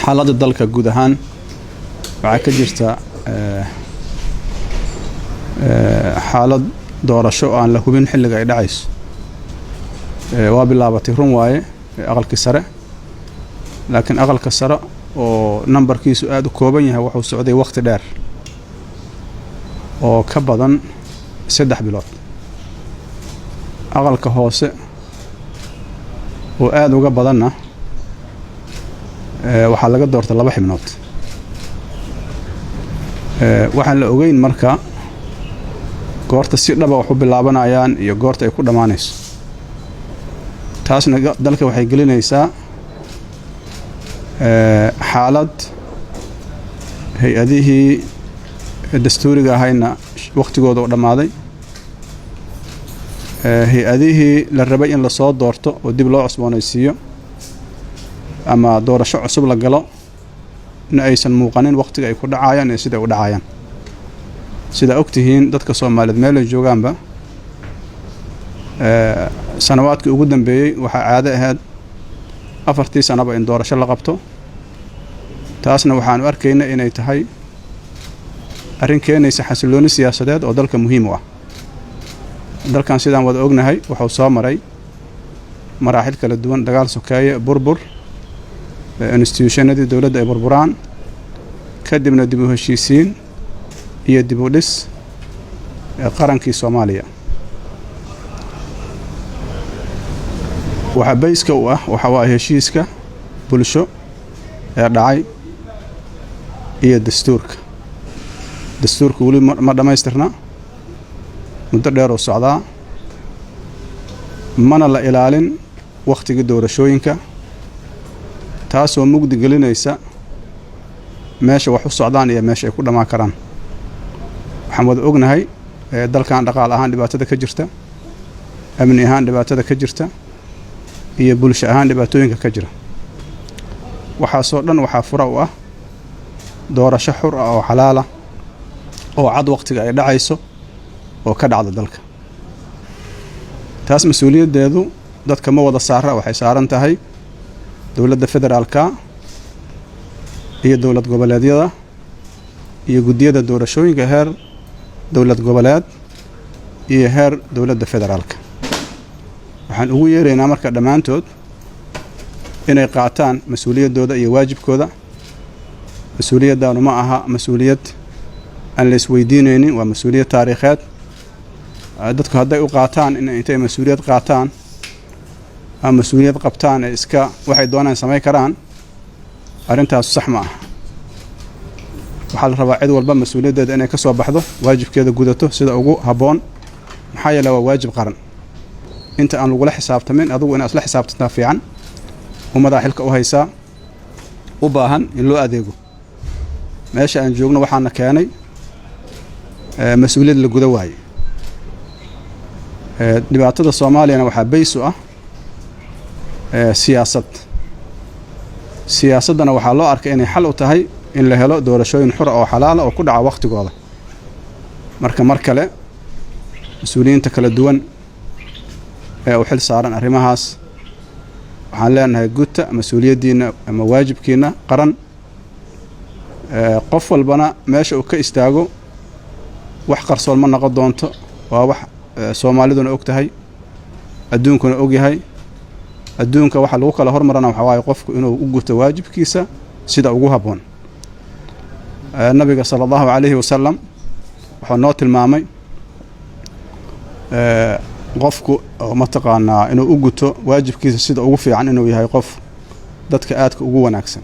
xaaladda dalka guud ahaan waxaa ka jirta xaalad doorasho aan la hubin xilliga ay dhacayso. waa bilaabatay run waaye aqalkii sare, laakiin aqalka sare oo nambarkiisu aad u kooban yahay wuxuu socday waqti dheer oo ka badan 3 bilood. aqalka hoose oo aad uga badanna waxaa laga doortay 2 xubnood. waxaan la ogeyn marka goorta si dhaba wax u bilaabanayaan iyo goorta ay ku dhamaanayso. taasna dalka waxay gelinaysaa xaalad hay-adihii dastuuriga ahayna waqtigooda u dhammaaday, hay-adihii la rabay in lasoo doorto oo dib loo cusboonaysiiyo ama doorasho cusub la galo in aysan muuqanin waqtiga ay ku dhacayaan iyo sida ay u dhacayaan. sida ogtihiin dadka Soomaaliyeed meel ay joogaanba sanawaadkii ugu dambeeyay waxaa caado ahayd 4 sanaba in doorasho la qabto. taasna waxaanu arkaynaa inay tahay arrin keenaysa xasilooni siyaasadeed oo dalka muhiim u ah. dalkan sidaan wada ognahay wuxuu soo maray maraaxil kala duwan: dagaal sokeeye, burbur, institutionadii dowladda ay burburaan, kadibna dib u heshiisiin iyo dib u dhis qarankii Soomaaliya. waxa bayska u ah waxa waa heshiiska bulsho ee dhacay iyo dastuurka. dastuurka weli ma dhamaystirna, muddo dheer oo socdaa, mana la ilaalin waqtigii doorashooyinka, taasoo mugdi gelinaysa meesha wax u socdaan iyo meesha ay ku dhamaan karaan. waxaan wada ognahay dalkan dhaqaale ahaan dhibaatada ka jirta, amni ahaan dhibaatada ka jirta, iyo bulsho ahaan dhibaatooyinka ka jira. waxaasoo dhan waxaa fura u ah doorasho xur ah oo xalaal ah oo cad waqtiga ay dhacayso oo ka dhacda dalka. taas mas-uuliyaddeedu dadka ma wada saara, waxay saaran tahay dowladda federaalka iyo dowlad goboleedyada iyo guddiyada doorashooyinka heer dowlad goboleed iyo heer dowladda federaalka. waxaan ugu yeeraynaa marka dhammaantood inay qaataan mas-uuliyaddooda iyo waajibkooda. mas-uuliyaddaanu ma aha mas-uuliyad aan la isweydiinaynin, waa mas-uuliyad taariikheed. dadku hadday u qaataan intay mas-uuliyad qaataan ama mas-uuliyad qabtaan ee iska waxay doonaan samayn karaan, arrintaas sax ma aha. waxaa la rabaa cid walba mas-uuliyaddeeda inay ka soo baxdo, waajibkeeda gudato sida ugu habboon, maxaa yeele waa waajib qaran. inta aan lagula xisaabtamin adigu inaad isla xisaabtantaa fiican. ummadaa xilka u haysaa, u baahan in loo adeego. meesha aan joogno waxaana keenay mas-uuliyad la guda waaye. dhibaatada Soomaaliyana waxaa bays u ah siyaasad. siyaasaddana waxaa loo arkay inay xal u tahay in la helo doorashooyin xura oo xalaala oo ku dhaca waqtigooda. marka mar kale mas-uuliyiinta kala duwan ee u xil saaran arrimahaas waxaan leenahay guta mas-uuliyaddiina ama waajibkiina qaran. qof walbana meesha uu ka istaago wax qarsoon ma noqon doonto. waa wax Soomaaliduna og tahay, adduunkuna og yahay. adduunka waxa lagu kala hormarana waxa waaye qofku inuu u guto waajibkiisa sida ugu habboon. nabiga sallallahu alayhi wasallam wuxuu noo tilmaamay qofku mataqaanaa inuu u guto waajibkiisa sida ugu fiican inuu yahay qof dadka aadka ugu wanaagsan.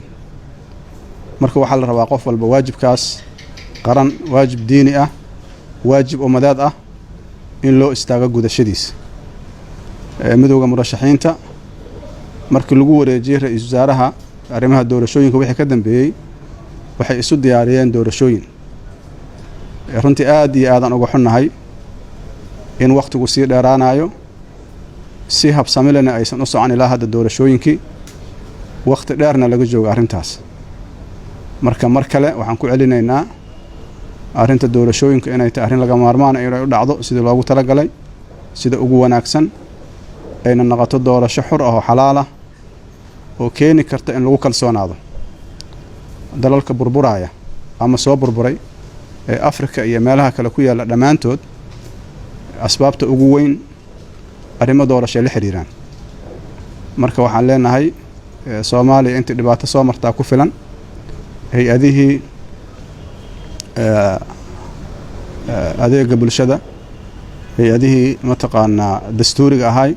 marka waxaa la rabaa qof walba waajibkaas qaran, waajib diini ah, waajib ummadeed ah, in loo istaago gudashadiisa. midowga murashaxiinta markii lagu wareejiyay ra'iisul wasaaraha arrimaha doorashooyinka wixii ka dambeeyay waxay isu diyaariyeen doorashooyin. runtii aad iyo aadan uga xunnahay in waqtigu sii dheeraanayo, si habsami lehna aysan u socon ilaa hadda doorashooyinkii. waqti dheerna laga joogo arrintaas. marka mar kale waxaan ku celinaynaa arrinta doorashooyinka inay tahay arrin laga maarmaan inay u dhacdo sidii loogu talagalay, sida ugu wanaagsan, ayna noqoto doorasho xur ah oo xalaal ah oo keeni karta in lagu kalsoonaado. dalalka burburaya ama soo burburay ee Afrika iyo meelaha kale ku yaala dhamaantood asbaabta ugu weyn arrimo doorasho la xiriiraan marka waxaan leenahay Soomaaliya intii dhibaato soo martaa ku filan hay-adihii adeega bulshada hay-adihii mataqaanaa dastuuriga ahay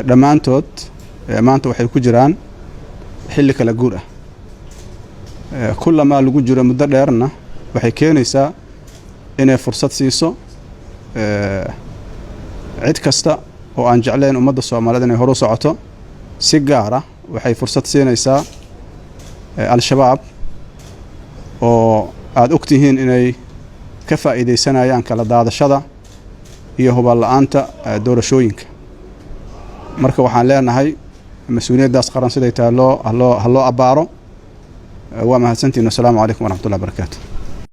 dhammaantood maanta waxay ku jiraan xilli kala guur ah kullama lagu jiro muddo dheerna waxay keenaysaa inay fursad siiso cid kasta oo aan jeclayn ummadda Soomaaliyeed inay horu socoto si gaar ah waxay fursad siinaysaa al-shabaab oo aad ogtihiin inay ka faa'iideysanayaan kala daadashada iyo hubal la'aanta doorashooyinka marka waxaan leenahay mas'uuliyaddaas qaran siday tahay loo abaaro waa mahadsantihiin. Assalaamu calaykum waraxmatullaahi wabarakaatuh.